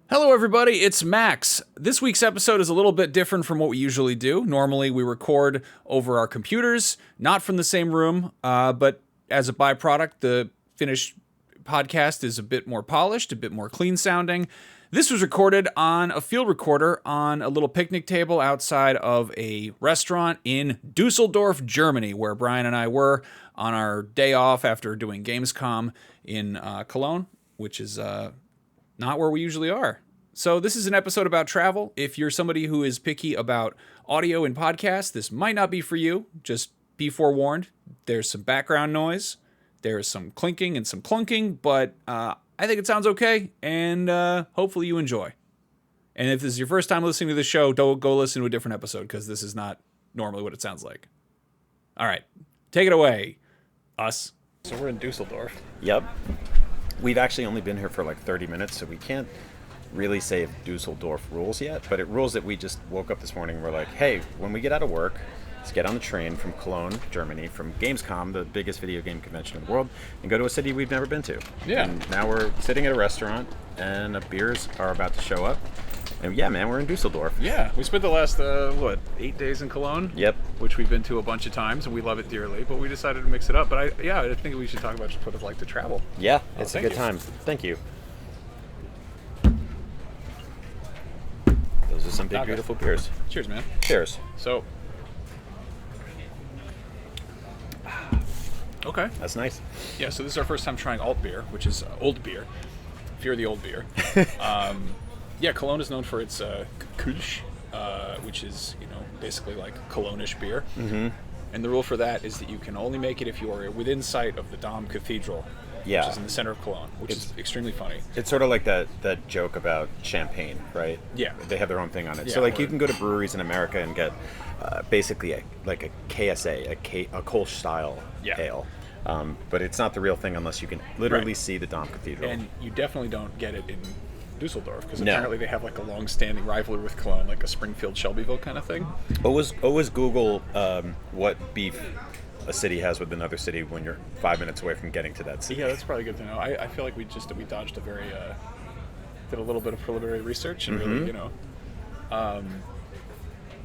Hello, everybody. It's Max. This week's episode is a little bit different from what we usually do. Normally, we record over our computers, not from the same room, but as a byproduct, the finished podcast is a bit more polished, a bit more clean sounding. This was recorded on a field recorder on a little picnic table outside of a restaurant in Düsseldorf, Germany, where Brian and I were on our day off after doing Gamescom in Cologne, which is not where we usually are. So this is an episode about travel. If you're somebody who is picky about audio and podcasts, this might not be for you. Just be forewarned. There's some background noise. There's some clinking and some clunking, but I think it sounds okay, and hopefully you enjoy. And if this is your first time listening to the show, don't go listen to a different episode, because this is not normally what it sounds like. All right, take it away, us. So we're in Düsseldorf. Yep. We've actually only been here for like 30 minutes, so we can't really say if Düsseldorf rules yet, but it rules that we just woke up this morning and we're like, hey, when we get out of work, let's get on the train from Cologne, Germany, from Gamescom, the biggest video game convention in the world, and go to a city we've never been to. Yeah. And now we're sitting at a restaurant, and the beers are about to show up. And yeah, man, we're in Düsseldorf. Yeah, we spent the last, 8 days in Cologne? Yep. Which we've been to a bunch of times, and we love it dearly, but we decided to mix it up. But I think we should talk about just what it's like to travel. Yeah, it's a good you. time. Thank you. Those are some big, beautiful beers. Cheers, man. Cheers. So, okay. That's nice. Yeah, so this is our first time trying alt beer, which is old beer. Fear the old beer. Yeah, Cologne is known for its Kölsch, which is, basically like Cologne-ish beer. Mm-hmm. And the rule for that is that you can only make it if you are within sight of the Dom Cathedral, Yeah. which is in the center of Cologne, which is extremely funny. It's sort of like that joke about champagne, right? Yeah. They have their own thing on it. Yeah, so like or- you can go to breweries in America and get basically a KSA, a Kolsch style Yeah. ale. But it's not the real thing unless you can literally see the Dom Cathedral. And you definitely don't get it in Düsseldorf, because No. apparently they have like a long-standing rivalry with Cologne, like a Springfield-Shelbyville kind of thing. Always Google what beef a city has with another city when you're 5 minutes away from getting to that city. Yeah, that's probably good to know. I feel like we dodged a very did a little bit of preliminary research and really,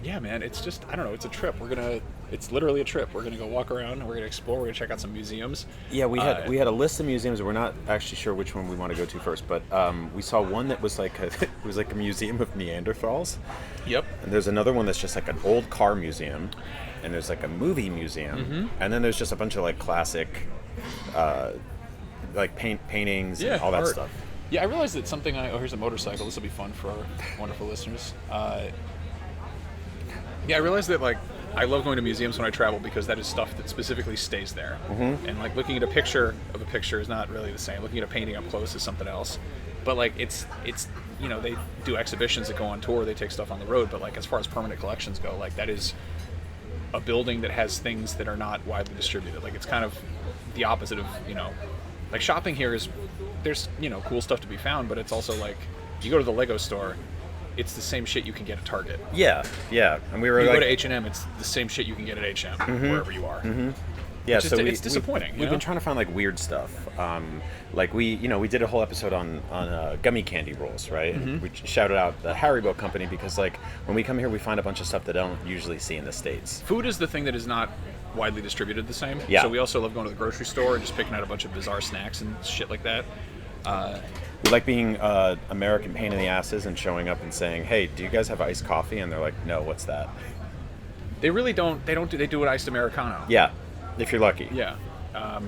yeah, man, it's just, I don't know, it's a trip. It's literally a trip. We're gonna go walk around, we're gonna explore, we're gonna check out some museums. Yeah, we had a list of museums. We're not actually sure which one we want to go to first, but we saw one that was like it was like a museum of Neanderthals. Yep. And there's another one that's just like an old car museum, and there's like a movie museum, and then there's just a bunch of like classic, like paintings and all that art. stuff. Yeah, I realized that something. Here's a motorcycle. This will be fun for our wonderful listeners. Yeah, I realized that I love going to museums when I travel, because that is stuff that specifically stays there. Mm-hmm. And like looking at a picture of a picture is not really the same. Looking at a painting up close is something else. But like it's they do exhibitions that go on tour. They take stuff on the road. But like as far as permanent collections go, like that is a building that has things that are not widely distributed. Like it's kind of the opposite of like shopping here is there's cool stuff to be found, but it's also like you go to the Lego store. It's the same shit you can get at Target. Yeah, and we were You like, go to H&M, it's the same shit you can get at H&M wherever you are. Mm-hmm. Yeah, It's just- it's disappointing, We've you been know? trying to find like weird stuff. Like we did a whole episode on gummy candy rolls, right? Mm-hmm. We shouted out the Haribo company because like when we come here, we find a bunch of stuff that I don't usually see in the States. Food is the thing that is not widely distributed the same. Yeah. So we also love going to the grocery store and just picking out a bunch of bizarre snacks and shit like that. We like being American pain in the asses and showing up and saying, "Hey, do you guys have iced coffee?" And they're like, "No, what's that?" They really don't. They do it iced Americano. Yeah, if you're lucky. Yeah. I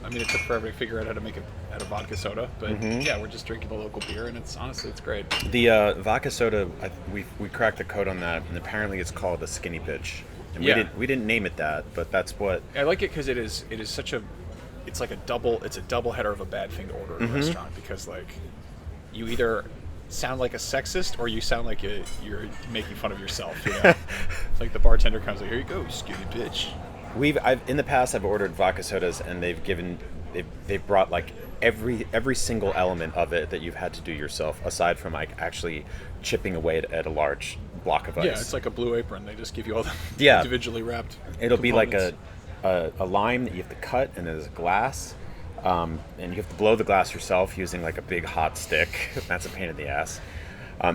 mean, it took forever to figure out how to make it out of vodka soda, but yeah, we're just drinking the local beer, and it's great. The vodka soda, we cracked the code on that, and apparently it's called a skinny pitch. And Yeah. we didn't name it that, but that's what. I like it because it is such a, it's like a double header of a bad thing to order at a restaurant, because like you either sound like a sexist or you sound like you're making fun of yourself. It's like the bartender comes like, "Here you go, you skinny bitch." In the past I've ordered vodka sodas and they've brought like every single element of it that you've had to do yourself, aside from like actually chipping away at a large block of ice. Yeah, it's like a Blue Apron. They just give you all the Yeah. individually wrapped. It'll be like components. a lime that you have to cut, and there's glass. And you have to blow the glass yourself using like a big hot stick. That's a pain in the ass.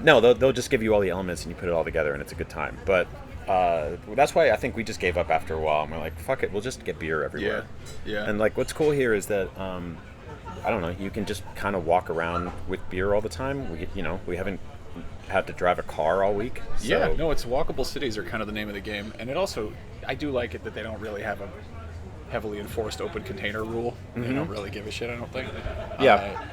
No, they'll just give you all the elements and you put it all together and it's a good time. But that's why I think we just gave up after a while. And we're like, fuck it, we'll just get beer everywhere. Yeah. And like, what's cool here is that I don't know, you can just kind of walk around with beer all the time. We haven't had to drive a car all week. So. Yeah, no, it's walkable cities are kind of the name of the game, and it also, I do like it that they don't really have a heavily enforced open container rule. They don't really give a shit, I don't think. Yeah.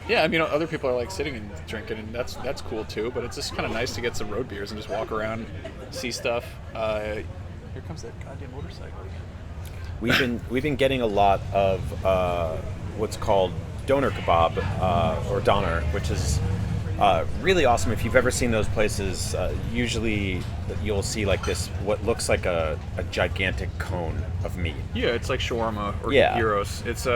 Yeah, I mean, other people are like sitting and drinking, and that's cool too. But it's just kind of nice to get some road beers and just walk around, see stuff. Here comes that goddamn motorcycle. We've been getting a lot of what's called doner kebab or doner, which is really awesome. If you've ever seen those places, usually you'll see like this what looks like a gigantic cone of meat. Yeah, it's like shawarma or gyros. It's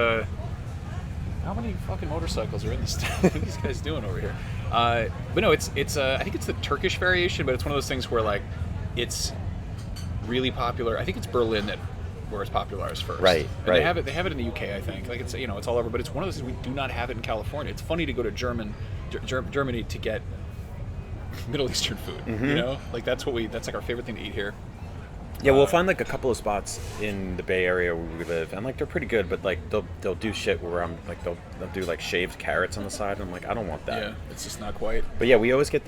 how many fucking motorcycles are in this? What are these guys doing over here? But no, it's I think it's the Turkish variation, but it's one of those things where like it's really popular. I think it's Berlin where it's popularized first. Right. They have it in the UK, I think. Like it's it's all over, but it's one of those things we do not have it in California. It's funny to go to Germany to get Middle Eastern food. Mm-hmm. Like that's like our favorite thing to eat here. Yeah, we'll find like a couple of spots in the Bay Area where we live, and like they're pretty good, but like they'll do shit where I'm like they'll do like shaved carrots on the side, and I'm like, I don't want that. Yeah, it's just not quite. But yeah, we always get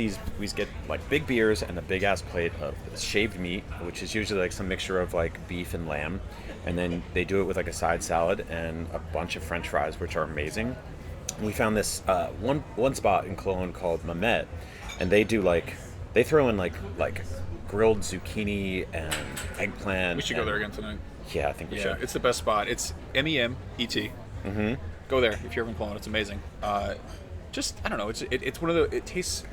like big beers and a big ass plate of shaved meat, which is usually like some mixture of like beef and lamb, and then they do it with like a side salad and a bunch of French fries, which are amazing. And we found this one spot in Cologne called Mamet, and they throw in like grilled zucchini and eggplant. We should go there again tonight. Yeah, I think we should. It's the best spot. It's MEMET. Mm-hmm. Go there if you're ever in Cologne. It's amazing. Just I don't know. It's one of the. It tastes,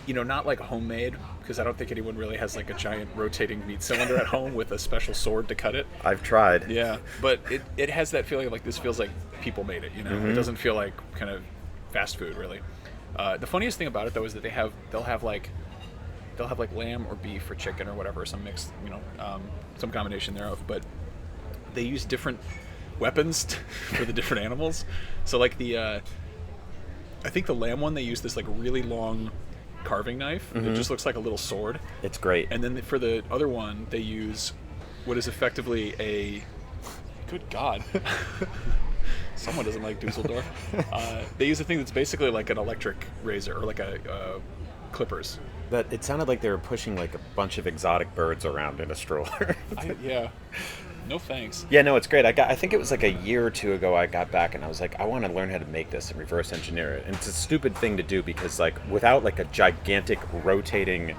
not like homemade, because I don't think anyone really has like a giant rotating meat cylinder at home with a special sword to cut it. I've tried. Yeah, but it has that feeling of like this feels like people made it. Mm-hmm. It doesn't feel like kind of fast food really. The funniest thing about it though is that they'll have like lamb or beef or chicken or whatever, some mixed, some combination thereof. But they use different weapons for the different animals. So like I think the lamb one, they use this like really long carving knife that just looks like a little sword. It's great. And then for the other one, they use what is effectively a, good God. Someone doesn't like Düsseldorf. They use a thing that's basically like an electric razor or like a clippers. But it sounded like they were pushing like a bunch of exotic birds around in a stroller. Yeah. No thanks. Yeah, no, it's great. I think it was like a year or two ago I got back and I was like, I want to learn how to make this and reverse engineer it. And it's a stupid thing to do because like without like a gigantic rotating,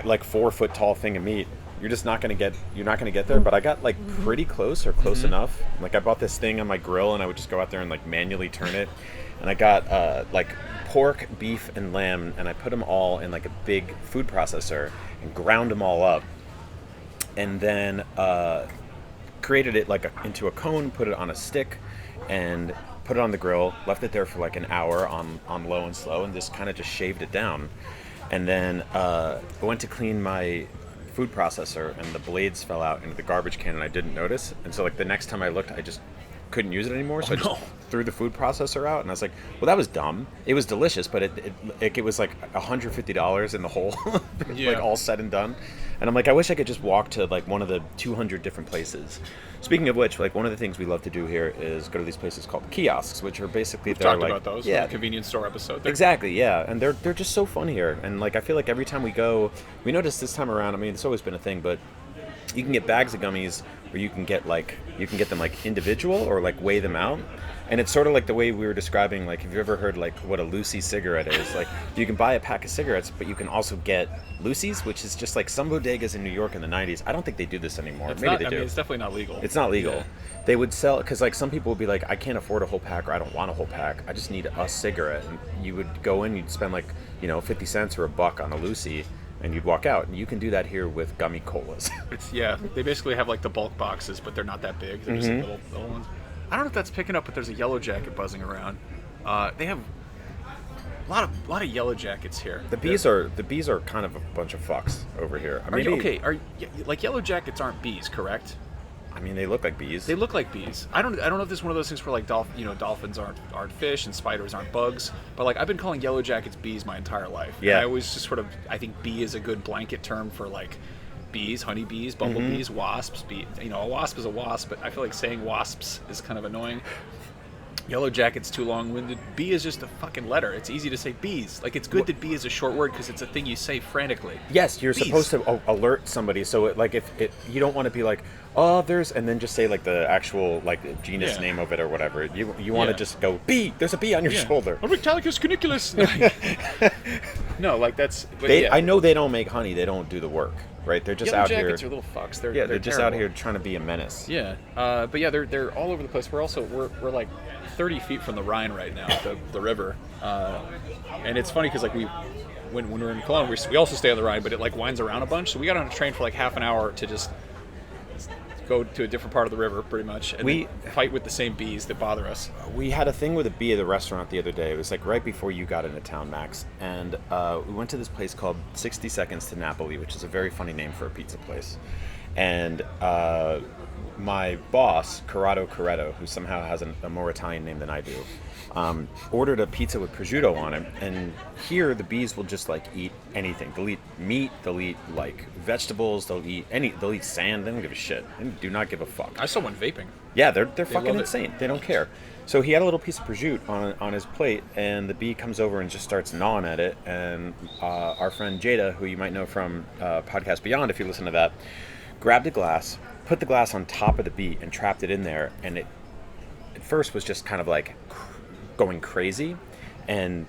like 4 foot tall thing of meat, you're not going to get there. But I got like pretty close or close enough. Like I bought this thing on my grill and I would just go out there and like manually turn it. And I got like pork, beef, and lamb, and I put them all in like a big food processor and ground them all up. And then created it like into a cone, put it on a stick, and put it on the grill. Left it there for like an hour on low and slow, and just kind of just shaved it down. And then I went to clean my food processor, and the blades fell out into the garbage can, and I didn't notice. And so like the next time I looked, I just couldn't use it anymore, so I just threw the food processor out, and I was like, well, that was dumb. It was delicious, but it was like $150 in the hole, like all said and done. And I'm like, I wish I could just walk to like one of the 200 different places. Speaking of which, like one of the things we love to do here is go to these places called kiosks, which are basically We've talked like, about those in the convenience store episode. Exactly, yeah, and they're just so fun here. And like I feel like every time we go, we notice this time around. I mean, it's always been a thing, but you can get bags of gummies, or you can get them like individual, or like weigh them out. And it's sort of like the way we were describing, like, have you ever heard like what a Lucy cigarette is? Like, you can buy a pack of cigarettes, but you can also get Lucy's, which is just like some bodegas in New York in the 90s. I don't think they do this anymore. Maybe they do. I mean, it's definitely not legal. It's not legal. Yeah. They would sell, because like some people would be like, I can't afford a whole pack, or I don't want a whole pack. I just need a cigarette. And you would go in, you'd spend like, 50 cents or $1 on a Lucy, and you'd walk out. And you can do that here with gummy colas. They basically have like the bulk boxes, but they're not that big. They're just little ones. I don't know if that's picking up, but there's a yellow jacket buzzing around. They have a lot of yellow jackets here. The bees are kind of a bunch of fucks over here. Like yellow jackets aren't bees, correct? I mean, they look like bees. They look like bees. I don't know if this is one of those things where like dolphins aren't fish and spiders aren't bugs, but like I've been calling yellow jackets bees my entire life. Yeah. And I always just sort of, I think bee is a good blanket term for like bees, honeybees, bumblebees, wasps. A wasp is a wasp, but I feel like saying wasps is kind of annoying. Yellow jacket's too long-winded. Bee is just a fucking letter. It's easy to say bees. Like, it's good that bee is a short word because it's a thing you say frantically. Yes, you're Bees. supposed to alert somebody. So, if you don't want to be like, oh, there's, and then just say like the actual like genus name of it or whatever. You want to just go, bee. There's a bee on your shoulder. Oryctalicus cuniculus. No, like that's. I know they don't make honey. They don't do the work. Right, they're just yellow out here. Jackets are little fucks. They're just terrible. out here trying to be a menace. Yeah, but yeah, they're all over the place. We're like 30 feet from the Rhine right now, the river, and it's funny because like when we're in Cologne, we also stay on the Rhine, but it like winds around a bunch. So we got on a train for like half an hour to just go to a different part of the river, pretty much, and then fight with the same bees that bother us. We had a thing with a bee at the restaurant the other day. It was like right before you got into town, Max, and we went to this place called 60 Seconds to Napoli, which is a very funny name for a pizza place. And my boss, Corrado Corretto, who somehow has a more Italian name than I do, ordered a pizza with prosciutto on it. And here the bees will just like eat anything. They'll eat meat, they'll eat like vegetables, they'll eat sand. They don't give a shit. They do not give a fuck. I saw one vaping. Yeah, they're fucking insane. They don't care. So he had a little piece of prosciutto on his plate, and the bee comes over and just starts gnawing at it. And our friend Jada, who you might know from Podcast Beyond if you listen to that, grabbed a glass, put the glass on top of the bee, and trapped it in there. And it at first was just kind of like going crazy, and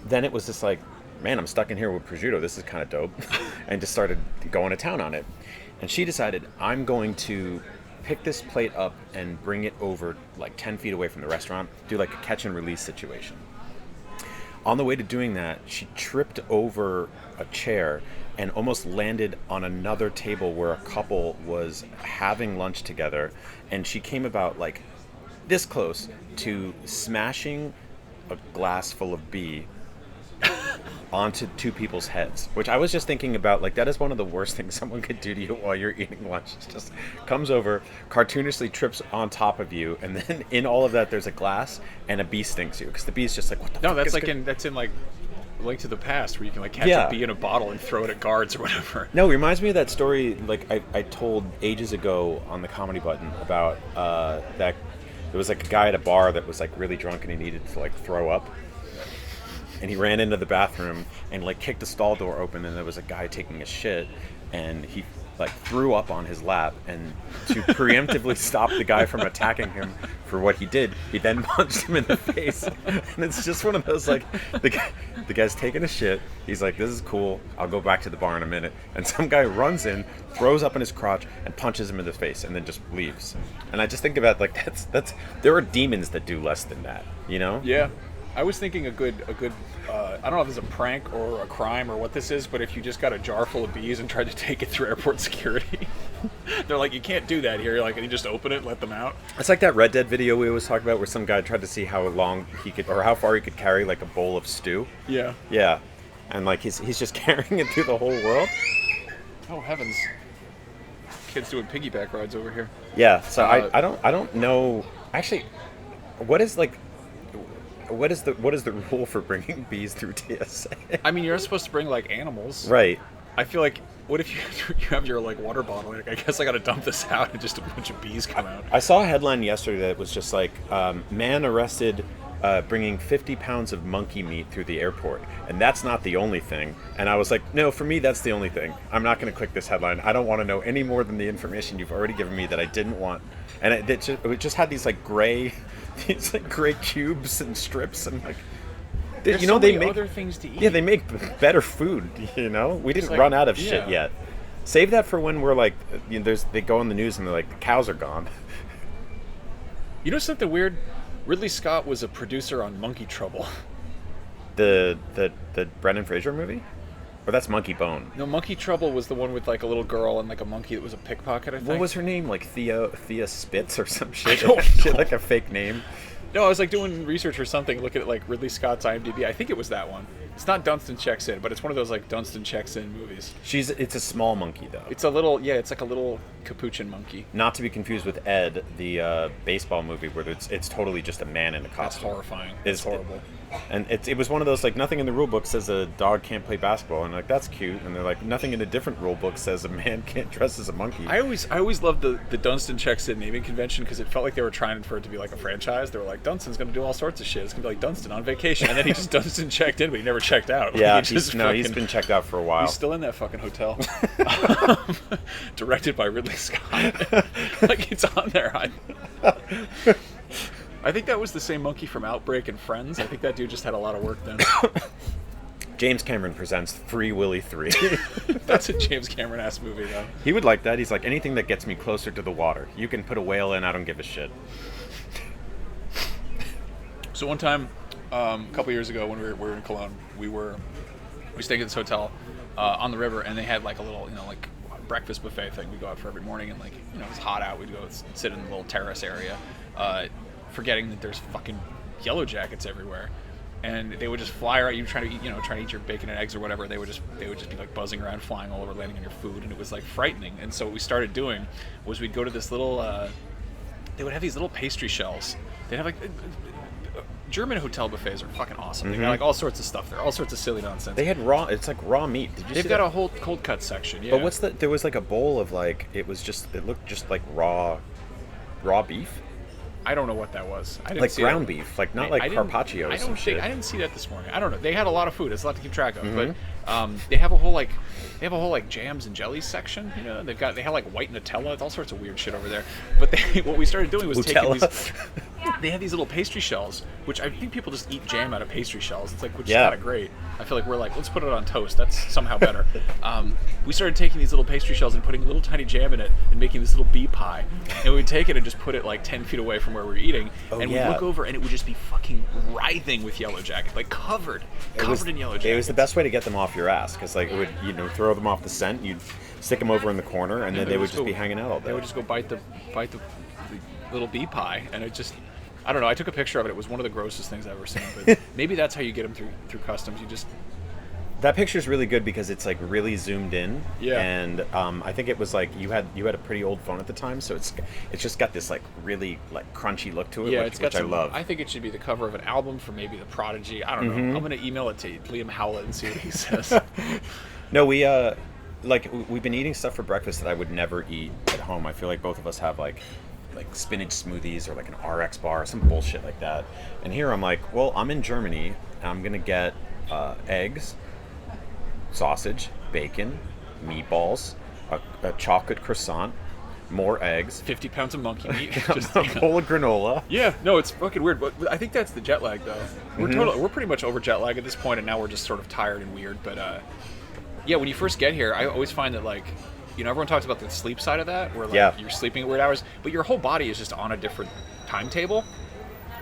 then it was just like, man, I'm stuck in here with prosciutto. This is kind of dope. And just started going to town on it. And she decided, I'm going to pick this plate up and bring it over like 10 feet away from the restaurant, do like a catch and release situation. On the way to doing that, she tripped over a chair and almost landed on another table where a couple was having lunch together, and she came about like this close to smashing a glass full of bee onto two people's heads, which I was just thinking about, like, that is one of the worst things someone could do to you while you're eating lunch. It just comes over, cartoonishly trips on top of you, and then in all of that there's a glass and a bee stings you, because the bee's just like, what the fuck that's is like that's in like Link to the Past, where you can like catch a bee in a bottle and throw it at guards or whatever. No, it reminds me of that story like I told ages ago on the Comedy Button about that there was like a guy at a bar that was like really drunk and he needed to like throw up. And he ran into the bathroom and like kicked the stall door open, and there was a guy taking a shit, and he like threw up on his lap, and to preemptively stop the guy from attacking him for what he did, he then punched him in the face. And it's just one of those, like, the guy's taking a shit, he's like, this is cool, I'll go back to the bar in a minute, and some guy runs in, throws up in his crotch, and punches him in the face, and then just leaves. And I just think about, like, that's there are demons that do less than that, you know? Yeah. I was thinking a good I don't know if this is a prank or a crime or what this is, but if you just got a jar full of bees and tried to take it through airport security, they're like, you can't do that here. You're like, and you just open it and let them out. It's like that Red Dead video we always talk about, where some guy tried to see how long he could, or how far he could carry like a bowl of stew. Yeah. Yeah. And like he's just carrying it through the whole world. Oh heavens. Kids doing piggyback rides over here. Yeah. So I don't know. Actually, what is the rule for bringing bees through TSA? I mean, you're not supposed to bring like animals. Right. I feel like, what if you have your like water bottle? Like, I guess I got to dump this out and just a bunch of bees come out. I saw a headline yesterday that was just like, man arrested bringing 50 pounds of monkey meat through the airport, and that's not the only thing. And I was like, no, for me that's the only thing. I'm not going to click this headline. I don't want to know any more than the information you've already given me that I didn't want. And it just had these like gray cubes and strips, and like, There's you know, so they many make other things to eat. Yeah, they make better food. You know, we didn't like, run out of shit yeah. yet. Save that for when we're like, you know, they go on the news and they're like, the cows are gone. You know something weird? Ridley Scott was a producer on Monkey Trouble. The Brendan Fraser movie? Or that's Monkey Bone. No, Monkey Trouble was the one with like a little girl and like a monkey that was a pickpocket, I think. What was her name? Like Thea Spitz or some shit? I don't She had know. like a fake name. No, I was like doing research or something, looking at like Ridley Scott's IMDb. I think it was that one. It's not Dunstan Checks In, but it's one of those like Dunstan Checks In movies. It's a small monkey though. It's a little, yeah, it's like a little capuchin monkey. Not to be confused with Ed, the baseball movie where it's totally just a man in a costume. That's horrifying. It's horrible. And it was one of those, like, nothing in the rule book says a dog can't play basketball, and like, that's cute. And they're like, nothing in a different rule book says a man can't dress as a monkey. I always loved the Dunstan Checks In naming convention because it felt like they were trying for it to be like a franchise. They were like, Dunstan's going to do all sorts of shit. It's going to be like Dunstan on vacation. And then he just Dunstan checked in, but he never checked out. Yeah, he's been checked out for a while. He's still in that fucking hotel. Directed by Ridley Scott. Like, it's on there. I think that was the same monkey from Outbreak and Friends. I think that dude just had a lot of work then. James Cameron presents Free Willy 3. That's a James Cameron-ass movie, though. He would like that. He's like, anything that gets me closer to the water. You can put a whale in, I don't give a shit. So one time, a couple years ago when we were in Cologne, we stayed at this hotel on the river, and they had like a little, like breakfast buffet thing. We go out for every morning, and like, it was hot out. We'd go sit in the little terrace area, forgetting that there's fucking yellow jackets everywhere. And they would just fly around. You trying to eat your bacon and eggs or whatever. They would just be like buzzing around, flying all over, landing on your food, and it was like frightening. And so what we started doing was we'd go to this little. They would have these little pastry shells. They'd have like German hotel buffets are fucking awesome. They got like all sorts of stuff there, all sorts of silly nonsense. They had raw. It's like raw meat. They've got a whole cold cut section. Yeah. But there was like a bowl of like it looked just like raw beef. I don't know what that was. I didn't like see ground that. beef, like not like carpaccio or some shit. I didn't see that this morning. I don't know. They had a lot of food. It's a lot to keep track of. But they have a whole like jams and jellies section. They had like white Nutella. It's all sorts of weird shit over there. But what we started doing was taking these. They had these little pastry shells, which I think people just eat jam out of pastry shells. It's like, which is kind of great. I feel like we're like, let's put it on toast. That's somehow better. We started taking these little pastry shells and putting a little tiny jam in it and making this little bee pie. And we'd take it and just put it like 10 feet away from where we were eating. And we'd look over and it would just be fucking writhing with yellow jackets, like covered in yellow jackets. It was the best way to get them off your ass because like it would throw them off the scent. You'd stick them over in the corner and then they would just be hanging out all day. They would just go bite the little bee pie, and it just. I don't know. I took a picture of it. It was one of the grossest things I've ever seen. But maybe that's how you get them through customs. You just that picture's really good because it's like really zoomed in. Yeah. And I think it was like you had a pretty old phone at the time, so it's just got this like really like crunchy look to it. Yeah, which I love. I think it should be the cover of an album for maybe The Prodigy. I don't know. I'm gonna email it to Liam Howlett and see what he says. No, we've been eating stuff for breakfast that I would never eat at home. I feel like both of us have like spinach smoothies or like an RX bar or some bullshit like that. And here I'm like, well, I'm in Germany and I'm gonna get eggs, sausage, bacon, meatballs, a chocolate croissant, more eggs, 50 pounds of monkey meat, just a bowl of granola. Yeah, no, it's fucking weird. But I think that's the jet lag though. We're pretty much over jet lag at this point, and now we're just sort of tired and weird. But yeah, when you first get here, I always find that like. Everyone talks about the sleep side of that, where like you're sleeping at weird hours, but your whole body is just on a different timetable.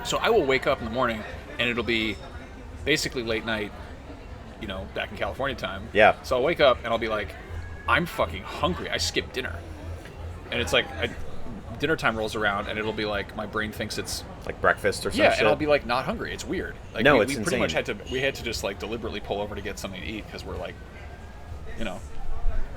So I will wake up in the morning, and it'll be basically late night, back in California time. Yeah. So I'll wake up, and I'll be like, I'm fucking hungry. I skipped dinner. And it's like, dinner time rolls around, and it'll be like, my brain thinks it's... like breakfast or something. Yeah, and I'll be like, not hungry. It's weird. Like, no, we it's pretty insane. much had to just like deliberately pull over to get something to eat, because we're like,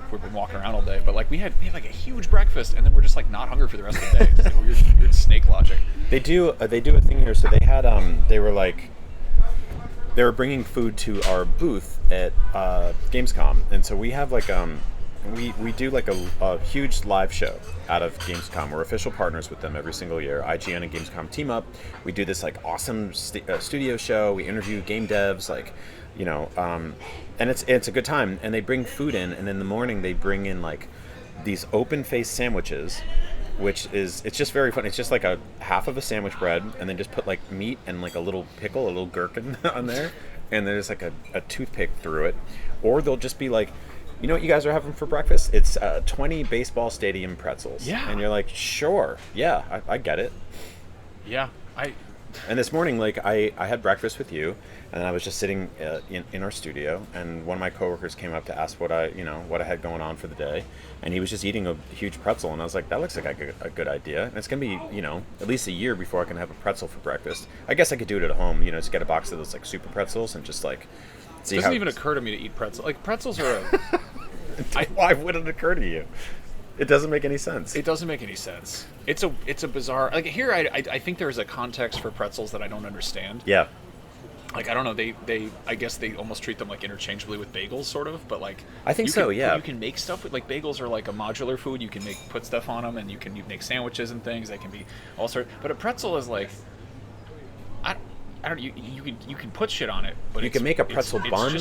we've been walking around all day, but like we had like a huge breakfast, and then we're just like not hungry for the rest of the day. It's like weird snake logic. They do a thing here. So they had they were bringing food to our booth at Gamescom, and so we have like we do like a huge live show out of Gamescom. We're official partners with them every single year. IGN and Gamescom team up. We do this like awesome studio show. We interview game devs, like. And it's a good time, and they bring food in, and in the morning they bring in like these open-faced sandwiches, it's just very fun. It's just like a half of a sandwich bread, and then just put like meat and like a little pickle, a little gherkin on there, and there's like a toothpick through it. Or they'll just be like, you know what you guys are having for breakfast? It's 20 baseball stadium pretzels. Yeah. And you're like, sure, yeah, I get it. Yeah, And this morning, like I had breakfast with you, and I was just sitting in our studio, and one of my coworkers came up to ask what I had going on for the day, and he was just eating a huge pretzel, and I was like, that looks like a good idea. And it's gonna be at least a year before I can have a pretzel for breakfast. I guess I could do it at home, just get a box of those like super pretzels and just like see. It doesn't even occur to me to eat pretzels. Like pretzels are. Why would it occur to you? It doesn't make any sense. It doesn't make any sense. It's a bizarre. Like here, I think there's a context for pretzels that I don't understand. Yeah. Like I don't know. They I guess they almost treat them like interchangeably with bagels, sort of. But like I think so. Yeah. You can make stuff with like bagels are like a modular food. You can put stuff on them, and you make sandwiches and things. They can be all sorts. But a pretzel is like. I don't. You can put shit on it, but you can make a pretzel bun.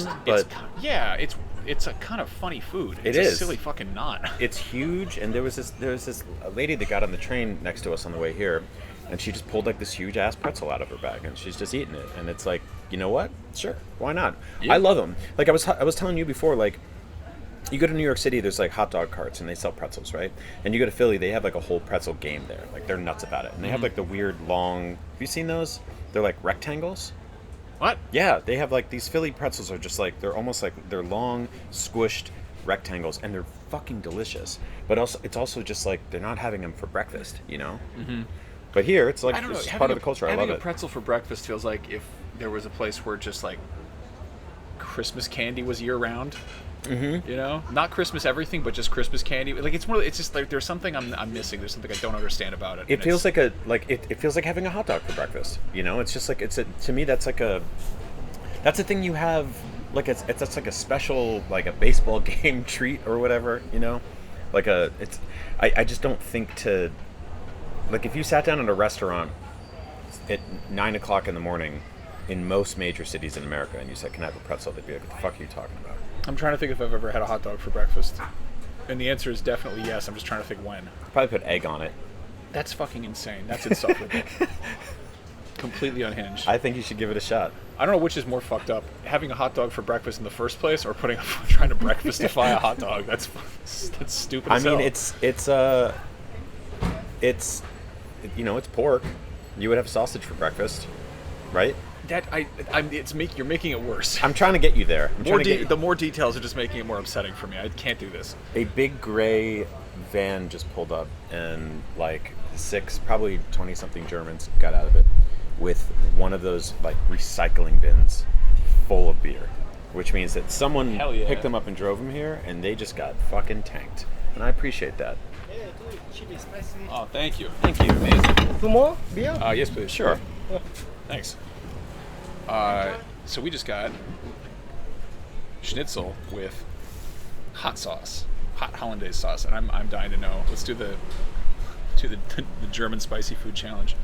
It's a kind of funny food. It's a silly fucking knot. It's huge, and there was this lady that got on the train next to us on the way here, and she just pulled like this huge ass pretzel out of her bag, and she's just eating it, and it's like, you know what? Sure, why not? Yeah. I love them. Like I was telling you before, like. You go to New York City, there's like hot dog carts and they sell pretzels, right? And you go to Philly, they have like a whole pretzel game there. Like they're nuts about it. And they have like the weird long, have you seen those? They're like rectangles. What? Yeah, they have like these Philly pretzels are just like, they're almost like, they're long, squished rectangles and they're fucking delicious. But also, it's also just like, they're not having them for breakfast, Mm-hmm. But here, it's like, it's part of the culture. I love it. Having a pretzel for breakfast feels like if there was a place where just like Christmas candy was year round. Mm-hmm. Not Christmas everything, but just Christmas candy. Like it's just like there's something I'm missing. There's something I don't understand about it. It feels like it feels like having a hot dog for breakfast. It's just like to me that's a thing you have like that's like a special like a baseball game treat or whatever. I just don't think to like if you sat down at a restaurant at 9:00 in the morning in most major cities in America and you said, "Can I have a pretzel?" They'd be like, "What the fuck are you talking about?" I'm trying to think if I've ever had a hot dog for breakfast. And the answer is definitely yes. I'm just trying to think when. Probably put egg on it. That's fucking insane. That's insufferable. Completely unhinged. I think you should give it a shot. I don't know which is more fucked up. Having a hot dog for breakfast in the first place or trying to breakfastify a hot dog. That's stupid as hell. I mean, it's pork. You would have sausage for breakfast, right? You're making it worse. I'm trying to get you there. The more details are just making it more upsetting for me. I can't do this. A big gray van just pulled up, and like 6, probably 20-something Germans got out of it with one of those like recycling bins full of beer, which means that someone picked them up and drove them here, and they just got fucking tanked. And I appreciate that. Chili spicy. Oh, thank you. Thank you. Amazing. 2 more beer? Yes, please. Sure. Thanks. So we just got schnitzel with hot sauce, hot hollandaise sauce, and I'm dying to know. Let's do the German spicy food challenge.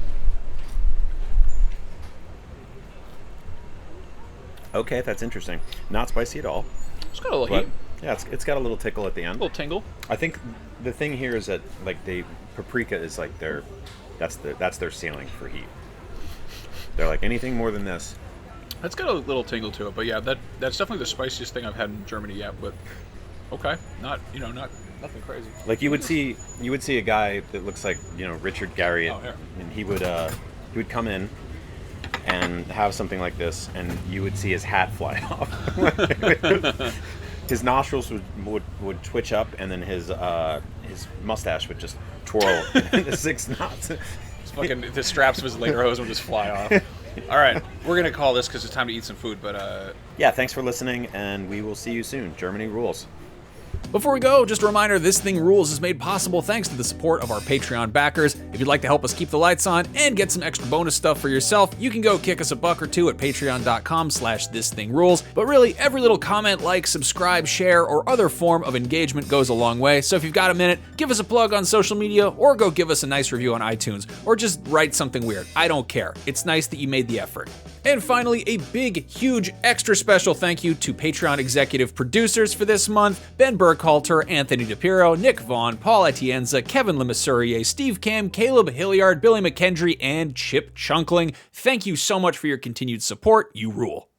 Okay, that's interesting. Not spicy at all. It's got a little heat. Yeah, it's got a little tickle at the end. A little tingle. I think the thing here is that like paprika is like that's their ceiling for heat. They're like anything more than this. That's got a little tingle to it, but yeah, that's definitely the spiciest thing I've had in Germany yet. But okay, not nothing crazy. Like you would see a guy that looks like Richard Garriott, and he would come in and have something like this, and you would see his hat fly off. His nostrils would twitch up, and then his mustache would just twirl into 6 knots. The straps of his lederhosen would just fly off. All right, we're gonna call this because it's time to eat some food. But yeah, thanks for listening, and we will see you soon. Germany rules. Before we go, just a reminder, This Thing Rules is made possible thanks to the support of our Patreon backers. If you'd like to help us keep the lights on and get some extra bonus stuff for yourself, you can go kick us $1 or $2 at patreon.com/thisthingrules. But really, every little comment, like, subscribe, share, or other form of engagement goes a long way. So if you've got a minute, give us a plug on social media, or go give us a nice review on iTunes, or just write something weird. I don't care. It's nice that you made the effort. And finally, a big, huge, extra special thank you to Patreon executive producers for this month: Ben Burkhalter, Anthony DePiro, Nick Vaughn, Paul Atienza, Kevin Lemasurier, Steve Cam, Caleb Hilliard, Billy McKendry, and Chip Chunkling. Thank you so much for your continued support. You rule.